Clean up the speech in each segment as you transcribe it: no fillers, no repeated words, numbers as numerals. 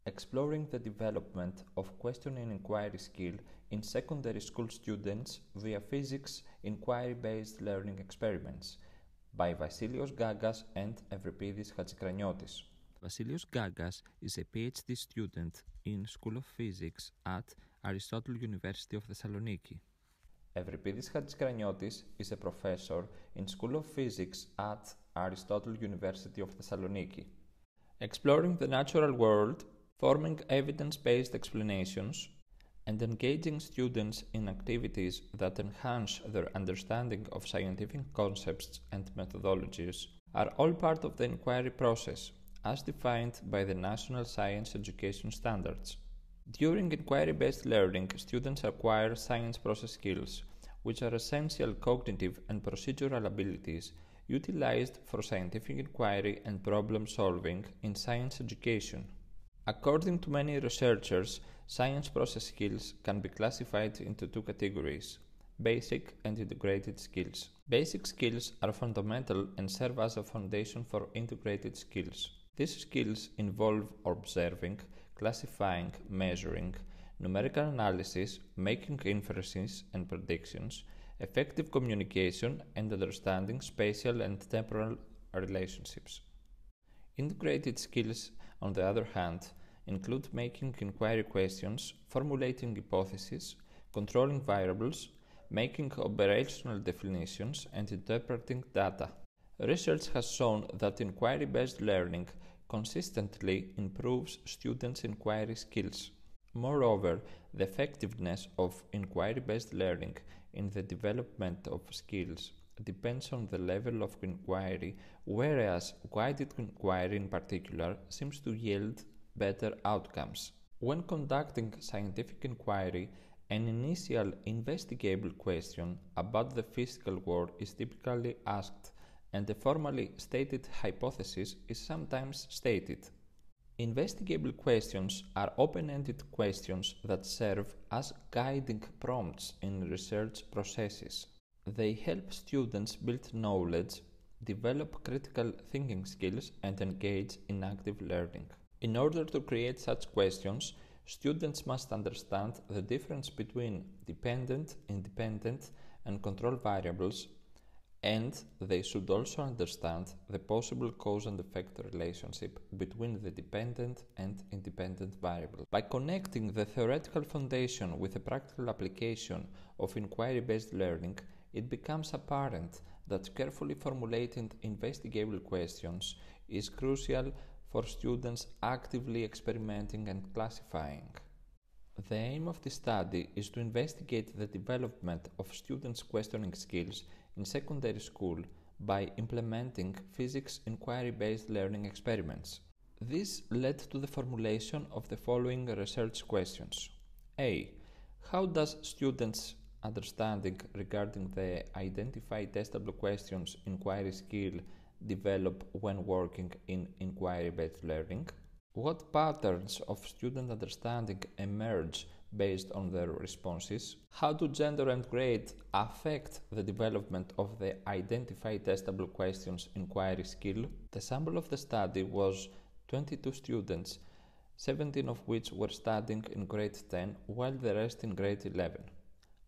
exploring the development of question and inquiry skill in secondary school students via physics inquiry-based learning experiments by Vasilios Gagas and Evripidis Hatzikraniottis. Vasilios Gagas is a PhD student in School of Physics at Aristotle University of Thessaloniki. Evripidis Hatzikraniottis is a professor in School of Physics at Aristotle University of Thessaloniki. Exploring the natural world, forming evidence-based explanations, and engaging students in activities that enhance their understanding of scientific concepts and methodologies are all part of the inquiry process, as defined by the National Science Education Standards. During inquiry-based learning, students acquire science process skills, which are essential cognitive and procedural abilities utilized for scientific inquiry and problem solving in science education. According to many researchers, science process skills can be classified into two categories: basic and integrated skills. Basic skills are fundamental and serve as a foundation for integrated skills. These skills involve observing, classifying, measuring, numerical analysis, making inferences and predictions, effective communication, and understanding spatial and temporal relationships. Integrated skills, on the other hand, include making inquiry questions, formulating hypotheses, controlling variables, making operational definitions, and interpreting data. Research has shown that inquiry-based learning consistently improves students' inquiry skills. Moreover, the effectiveness of inquiry-based learning in the development of skills depends on the level of inquiry, whereas guided inquiry in particular seems to yield better outcomes. When conducting scientific inquiry, an initial investigable question about the physical world is typically asked, and a formally stated hypothesis is sometimes stated. Investigable questions are open-ended questions that serve as guiding prompts in research processes. They help students build knowledge, develop critical thinking skills, and engage in active learning. In order to create such questions, students must understand the difference between dependent, independent, and control variables, and they should also understand the possible cause and effect relationship between the dependent and independent variables. By connecting the theoretical foundation with a practical application of inquiry-based learning, it becomes apparent that carefully formulating investigable questions is crucial for students actively experimenting and classifying. The aim of the study is to investigate the development of students' questioning skills in secondary school by implementing physics inquiry-based learning experiments. This led to the formulation of the following research questions. A. How does students' understanding regarding the identified testable questions inquiry skill develop when working in inquiry-based learning? What patterns of student understanding emerge based on their responses? How do gender and grade affect the development of the identified testable questions inquiry skill? The sample of the study was 22 students, 17 of which were studying in grade 10, while the rest in grade 11.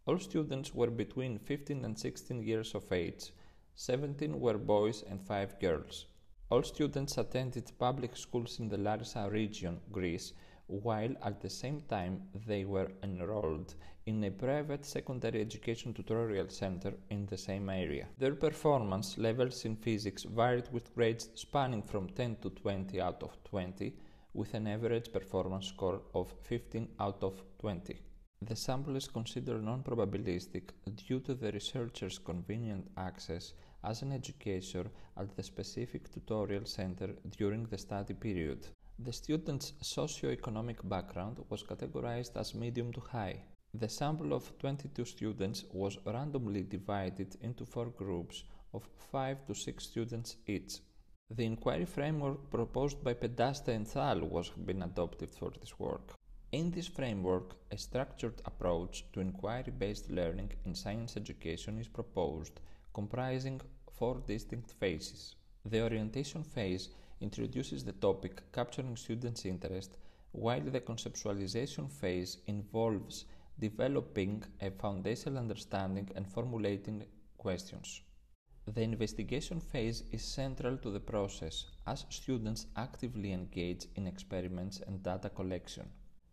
All students were between 15 and 16 years of age. 17 were boys and 5 girls. All students attended public schools in the Larissa region, Greece, while at the same time they were enrolled in a private secondary education tutorial center in the same area. Their performance levels in physics varied with grades spanning from 10 to 20 out of 20, with an average performance score of 15 out of 20. The sample is considered non-probabilistic due to the researcher's convenient access as an educator at the specific tutorial center during the study period. The student's socio-economic background was categorized as medium to high. The sample of 22 students was randomly divided into 4 groups of 5 to 6 students each. The inquiry framework proposed by Pedasta and Thal was been adopted for this work. In this framework, a structured approach to inquiry-based learning in science education is proposed, comprising 4 distinct phases. The orientation phase introduces the topic capturing students' interest while the conceptualization phase involves developing a foundational understanding and formulating questions. The investigation phase is central to the process as students actively engage in experiments and data collection.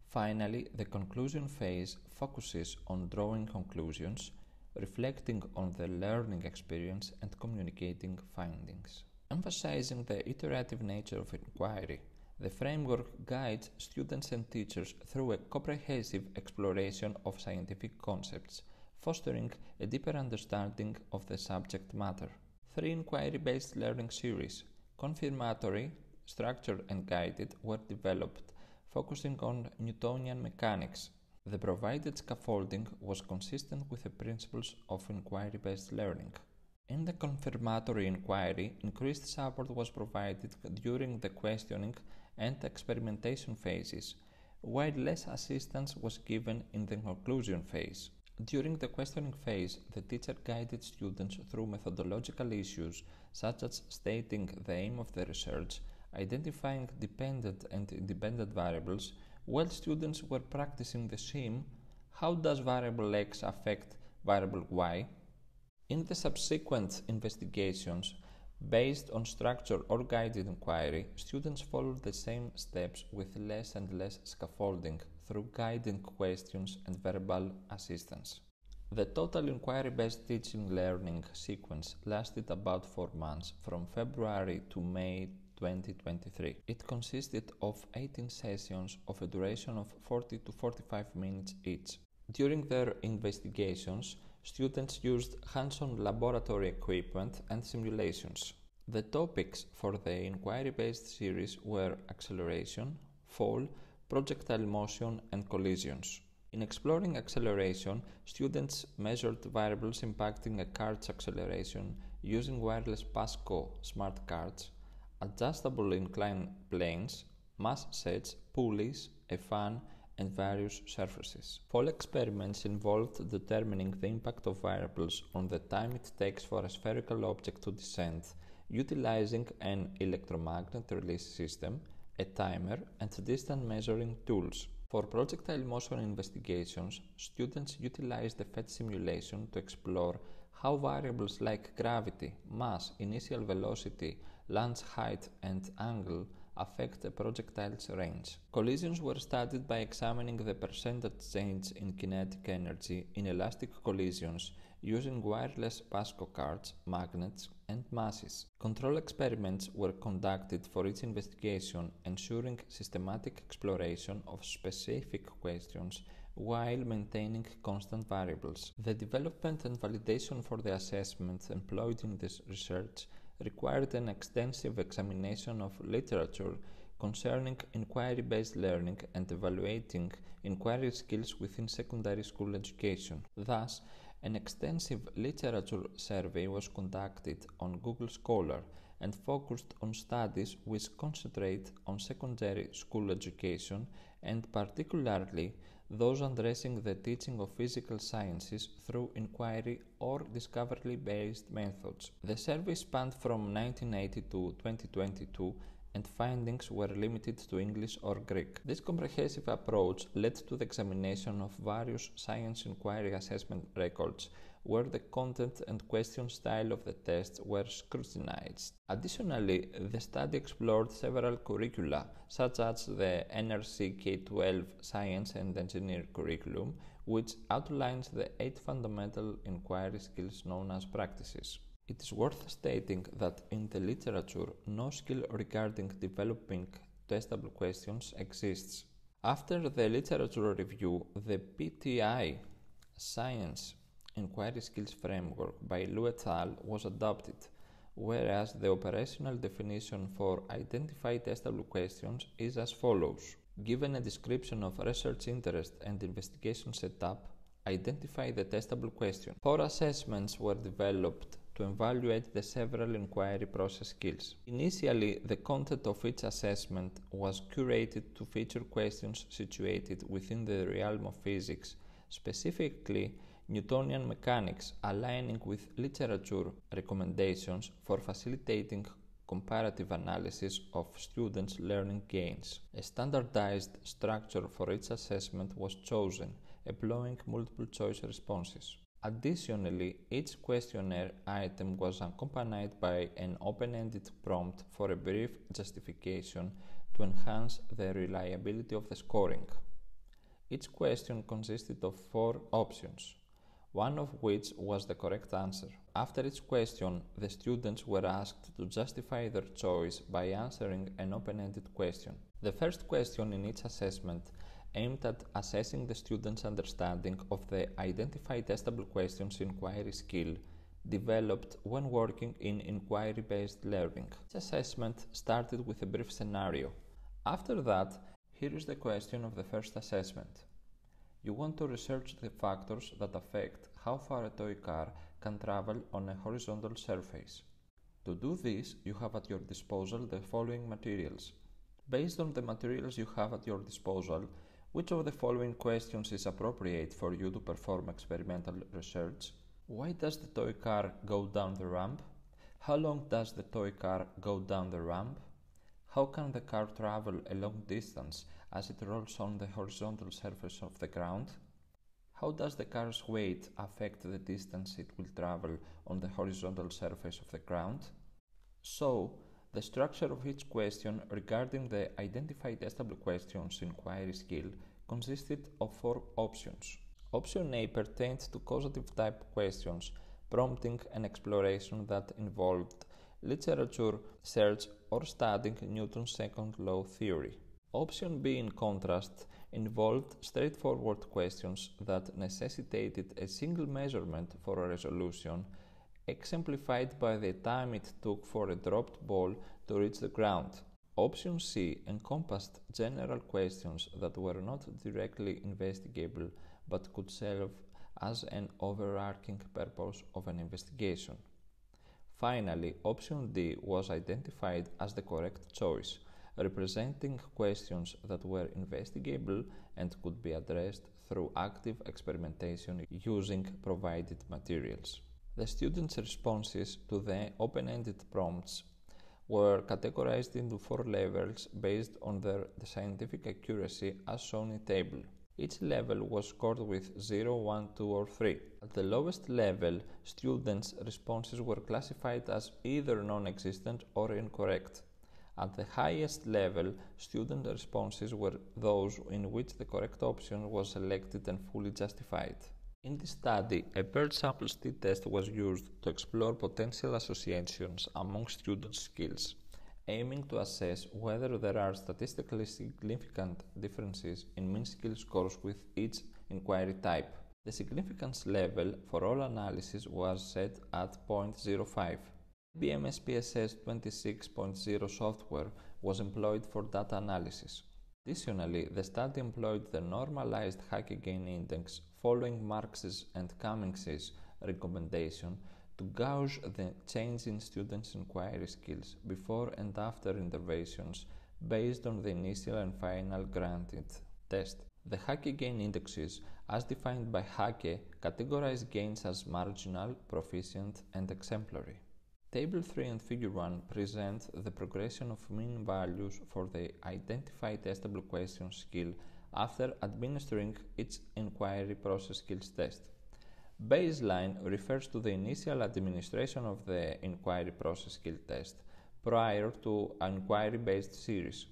Finally, the conclusion phase focuses on drawing conclusions, reflecting on the learning experience and communicating findings. Emphasizing the iterative nature of inquiry, the framework guides students and teachers through a comprehensive exploration of scientific concepts, fostering a deeper understanding of the subject matter. 3 inquiry-based learning series, confirmatory, structured and guided, were developed, focusing on Newtonian mechanics. The provided scaffolding was consistent with the principles of inquiry-based learning. In the confirmatory inquiry, increased support was provided during the questioning and experimentation phases, while less assistance was given in the conclusion phase. During the questioning phase, the teacher guided students through methodological issues such as stating the aim of the research, identifying dependent and independent variables, while students were practicing the SIM, how does variable X affect variable Y? In the subsequent investigations, based on structured or guided inquiry, students followed the same steps with less and less scaffolding through guiding questions and verbal assistance. The total inquiry-based teaching learning sequence lasted about 4 months, from February to May 2023. It consisted of 18 sessions of a duration of 40 to 45 minutes each. During their investigations, students used hands-on laboratory equipment and simulations. The topics for the inquiry-based series were acceleration, fall, projectile motion, and collisions. In exploring acceleration, students measured variables impacting a cart's acceleration using wireless Pasco smart carts, adjustable inclined planes, mass sets, pulleys, a fan, and various surfaces. Fall experiments involved determining the impact of variables on the time it takes for a spherical object to descend, utilizing an electromagnet release system, a timer, and distance measuring tools. For projectile motion investigations, students utilized the PhET simulation to explore how variables like gravity, mass, initial velocity, launch height, and angle affect a projectile's range. Collisions were studied by examining the percentage change in kinetic energy in elastic collisions using wireless Pasco cards, magnets, and masses. Control experiments were conducted for each investigation, ensuring systematic exploration of specific questions while maintaining constant variables. The development and validation for the assessments employed in this research required an extensive examination of literature concerning inquiry-based learning and evaluating inquiry skills within secondary school education. Thus, an extensive literature survey was conducted on Google Scholar and focused on studies which concentrate on secondary school education and particularly those addressing the teaching of physical sciences through inquiry or discovery-based methods. The survey spanned from 1980 to 2022 and findings were limited to English or Greek. This comprehensive approach led to the examination of various science inquiry assessment records where the content and question style of the tests were scrutinized. Additionally, the study explored several curricula, such as the NRC K-12 Science and Engineering curriculum, which outlines the 8 fundamental inquiry skills known as practices. It is worth stating that in the literature, no skill regarding developing testable questions exists. After the literature review, the PTI Science Inquiry Skills Framework by Liu et al. Was adopted, whereas the operational definition for identify testable questions is as follows. Given a description of research interest and investigation setup, identify the testable question. 4 assessments were developed to evaluate the several inquiry process skills. Initially, the content of each assessment was curated to feature questions situated within the realm of physics, specifically Newtonian mechanics, aligning with literature recommendations for facilitating comparative analysis of students' learning gains. A standardized structure for each assessment was chosen, employing multiple choice responses. Additionally, each questionnaire item was accompanied by an open-ended prompt for a brief justification to enhance the reliability of the scoring. Each question consisted of 4 options, one of which was the correct answer. After each question, the students were asked to justify their choice by answering an open-ended question. The first question in each assessment aimed at assessing the students' understanding of the Identify Testable Questions inquiry skill developed when working in inquiry-based learning. Each assessment started with a brief scenario. After that, here is the question of the first assessment. You want to research the factors that affect how far a toy car can travel on a horizontal surface. To do this, you have at your disposal the following materials. Based on the materials you have at your disposal, which of the following questions is appropriate for you to perform experimental research? Why does the toy car go down the ramp? How long does the toy car go down the ramp? How can the car travel a long distance as it rolls on the horizontal surface of the ground? How does the car's weight affect the distance it will travel on the horizontal surface of the ground? So, the structure of each question regarding the Identify Testable Questions inquiry skill consisted of 4 options. Option A pertained to causative type questions, prompting an exploration that involved literature search or studying Newton's second law theory. Option B, in contrast, involved straightforward questions that necessitated a single measurement for a resolution, exemplified by the time it took for a dropped ball to reach the ground. Option C encompassed general questions that were not directly investigable but could serve as an overarching purpose of an investigation. Finally, option D was identified as the correct choice, representing questions that were investigable and could be addressed through active experimentation using provided materials. The students' responses to the open-ended prompts were categorized into 4 levels based on their scientific accuracy as shown in table. Each level was scored with 0, 1, 2 or 3. At the lowest level, students' responses were classified as either non-existent or incorrect. At the highest level, student responses were those in which the correct option was selected and fully justified. In this study, a paired sample t-test was used to explore potential associations among students' skills, aiming to assess whether there are statistically significant differences in mean skill scores with each inquiry type. The significance level for all analysis was set at 0.05. IBM SPSS 26.0 software was employed for data analysis. Additionally, the study employed the normalized Hackey-Gain index following Marx's and Cummings's recommendation to gauge the change in students' inquiry skills before and after interventions based on the initial and final granted test. The Hackey-Gain indexes, as defined by Hackey, categorize gains as marginal, proficient, and exemplary. Table 3 and Figure 1 present the progression of mean values for the Identify Testable Questions skill after administering its inquiry process skills test. Baseline refers to the initial administration of the inquiry process skill test prior to an inquiry-based series.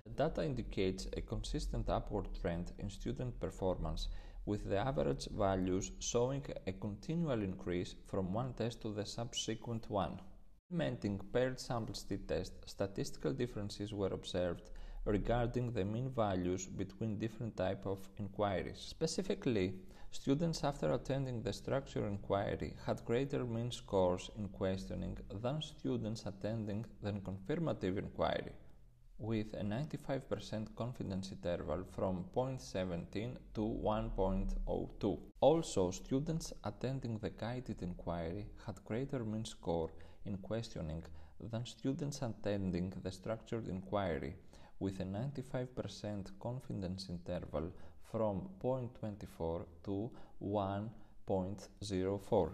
The data indicates a consistent upward trend in student performance, with the average values showing a continual increase from one test to the subsequent one. Implementing paired sample t-test, statistical differences were observed regarding the mean values between different types of inquiries. Specifically, students after attending the structured inquiry had greater mean scores in questioning than students attending the confirmative inquiry, with a 95% confidence interval from 0.17 to 1.02. Also, students attending the guided inquiry had greater mean score in questioning than students attending the structured inquiry, with a 95% confidence interval from 0.24 to 1.04.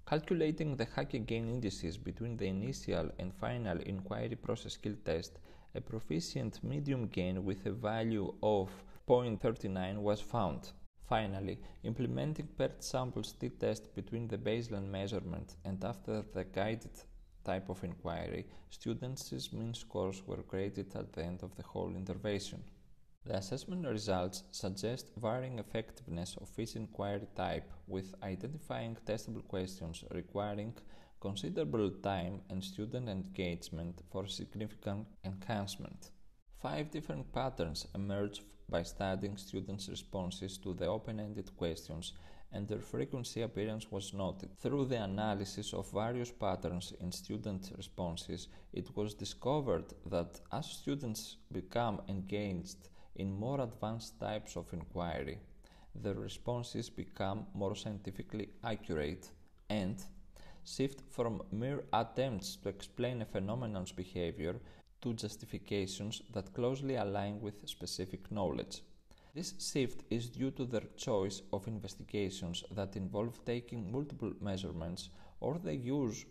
Calculating the Hackey gain indices between the initial and final inquiry process skill test, a proficient medium gain with a value of 0.39 was found. Finally, implementing paired samples t-test between the baseline measurement and after the guided type of inquiry, students' mean scores were graded at the end of the whole intervention. The assessment results suggest varying effectiveness of each inquiry type, with identifying testable questions requiring considerable time and student engagement for significant enhancement. 5 different patterns emerged by studying students' responses to the open-ended questions, and their frequency appearance was noted. Through the analysis of various patterns in student responses, it was discovered that as students become engaged in more advanced types of inquiry, their responses become more scientifically accurate and shift from mere attempts to explain a phenomenon's behavior to justifications that closely align with specific knowledge. This shift is due to their choice of investigations that involve taking multiple measurements or the use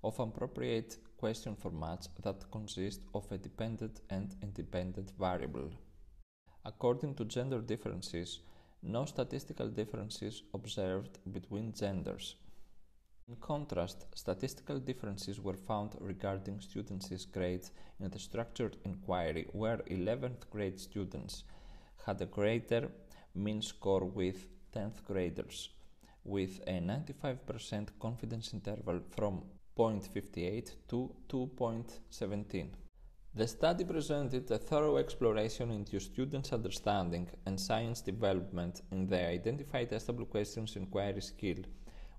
of appropriate question formats that consist of a dependent and independent variable. According to gender differences, no statistical differences observed between genders. In contrast, statistical differences were found regarding students' grades in the structured inquiry, where 11th grade students had a greater mean score with 10th graders, with a 95% confidence interval from 0.58 to 2.17. The study presented a thorough exploration into students' understanding and science development in the identified testable questions inquiry skill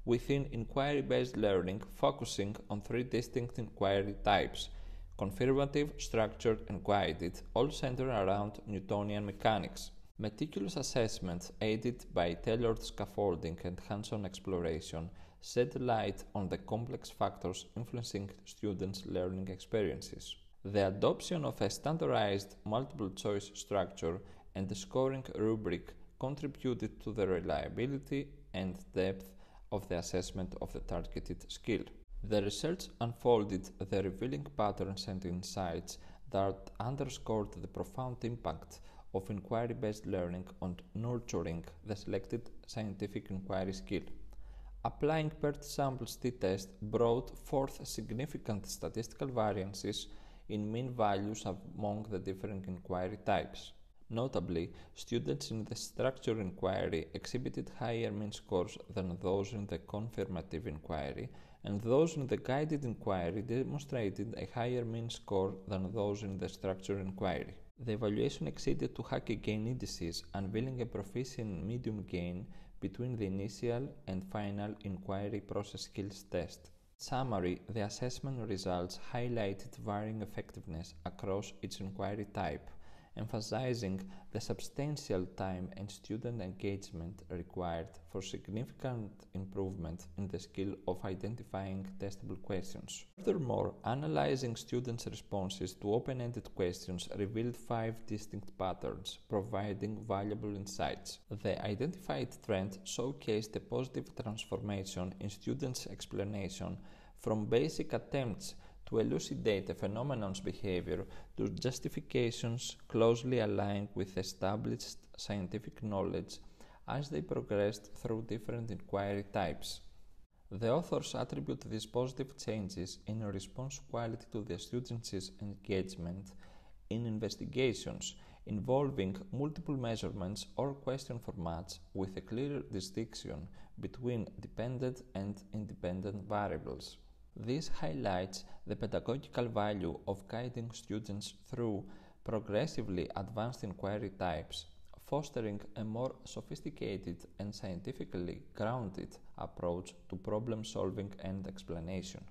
within inquiry-based learning, focusing on 3 distinct inquiry types: confirmative, structured, and guided, all centered around Newtonian mechanics. Meticulous assessment, aided by tailored scaffolding and hands-on exploration, shed light on the complex factors influencing students' learning experiences. The adoption of a standardized multiple-choice structure and a scoring rubric contributed to the reliability and depth of the assessment of the targeted skill. The research unfolded the revealing patterns and insights that underscored the profound impact of inquiry-based learning on nurturing the selected scientific inquiry skill. Applying paired samples t-test brought forth significant statistical variances in mean values among the different inquiry types. Notably, students in the structured inquiry exhibited higher mean scores than those in the confirmative inquiry, and those in the guided inquiry demonstrated a higher mean score than those in the structured inquiry. The evaluation exceeded 2 Hackey gain indices, unveiling a proficient medium gain between the initial and final inquiry process skills test. In summary, the assessment results highlighted varying effectiveness across each inquiry type, emphasizing the substantial time and student engagement required for significant improvement in the skill of identifying testable questions. Furthermore, analyzing students' responses to open-ended questions revealed 5 distinct patterns, providing valuable insights. The identified trend showcased a positive transformation in students' explanation from basic attempts to elucidate a phenomenon's behavior to justifications closely aligned with established scientific knowledge as they progressed through different inquiry types. The authors attribute these positive changes in response quality to the students' engagement in investigations involving multiple measurements or question formats with a clear distinction between dependent and independent variables. This highlights the pedagogical value of guiding students through progressively advanced inquiry types, fostering a more sophisticated and scientifically grounded approach to problem solving and explanation.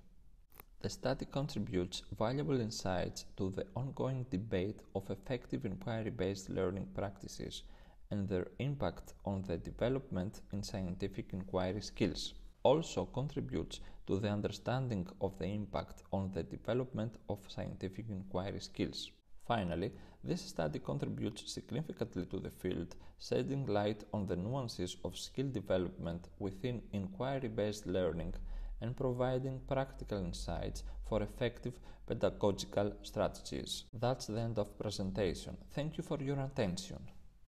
The study contributes valuable insights to the ongoing debate of effective inquiry-based learning practices and their impact on the development in scientific inquiry skills. Also contributes to the understanding of the impact on the development of scientific inquiry skills. Finally, this study contributes significantly to the field, shedding light on the nuances of skill development within inquiry-based learning and providing practical insights for effective pedagogical strategies. That's the end of presentation. Thank you for your attention.